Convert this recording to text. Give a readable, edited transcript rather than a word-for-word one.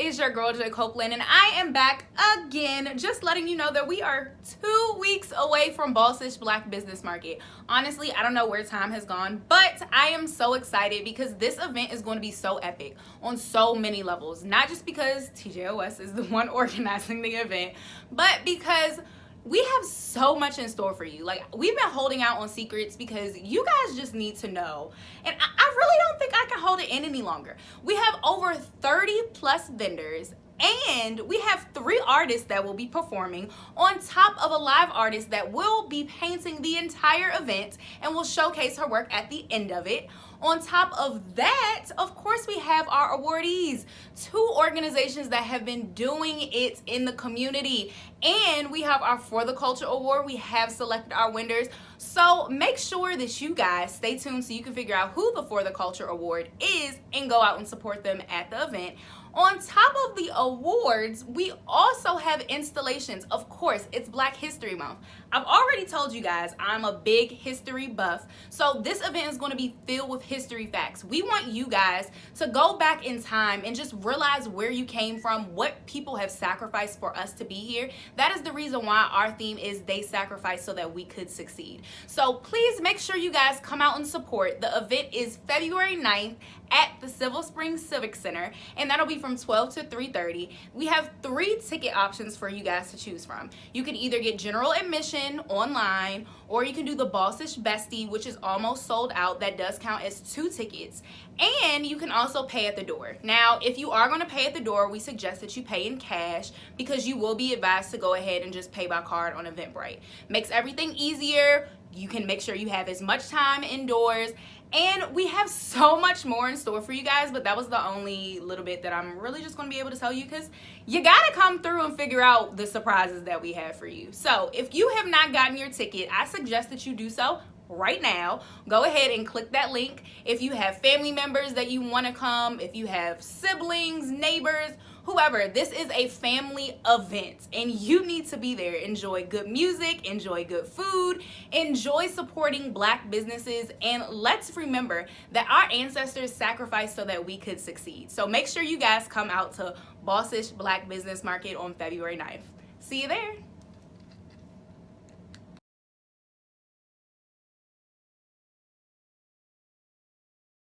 is your girl Joy Copeland, and I am back again, just letting you know that we are 2 weeks away from Bossish Black Business Market. Honestly, I don't know where time has gone, but I am so excited because this event is going to be so epic on so many levels. Not just because TJOS is the one organizing the event, but because we have so much in store for you. Like, we've been holding out on secrets because you guys just need to know. And I really don't think I can hold it in any longer. We have over 30 plus vendors, and we have 3 artists that will be performing on top of a live artist that will be painting the entire event and will showcase her work at the end of it. On top of that, of course, we have our awardees, 2 organizations that have been doing it in the community. And we have our For the Culture Award. We have selected our winners. So make sure that you guys stay tuned so you can figure out who the For the Culture Award is and go out and support them at the event. On top of the awards, we also have installations. Of course, it's Black History Month. I've already told you guys I'm a big history buff, so this event is going to be filled with history facts. We want you guys to go back in time and just realize where you came from, what people have sacrificed for us to be here. That is the reason why our theme is They Sacrificed So That We Could Succeed. So please make sure you guys come out and support. The event is February 9th at the Silver Springs Civic Center, and that'll be from 12 to 3:30. We have 3 ticket options for you guys to choose from. You can either get general admission online, or you can do the Bossish Bestie, which is almost sold out. That does count as 2 tickets. And you can also pay at the door. Now, if you are going to pay at the door, we suggest that you pay in cash because you will be advised to go ahead and just pay by card on Eventbrite. Makes everything easier. You can make sure you have as much time indoors. And we have so much more in store for you guys, but that was the only little bit that I'm really just going to be able to tell you because you got to come through and figure out the surprises that we have for you. So if you have not gotten your ticket, I suggest that you do so right now. Go ahead and click that link. If you have family members that you want to come, if you have siblings, neighbors, whoever, this is a family event and you need to be there. Enjoy good music, enjoy good food, enjoy supporting Black businesses, and let's remember that our ancestors sacrificed so that we could succeed. So make sure you guys come out to Bossish Black Business Market on February 9th. See you there.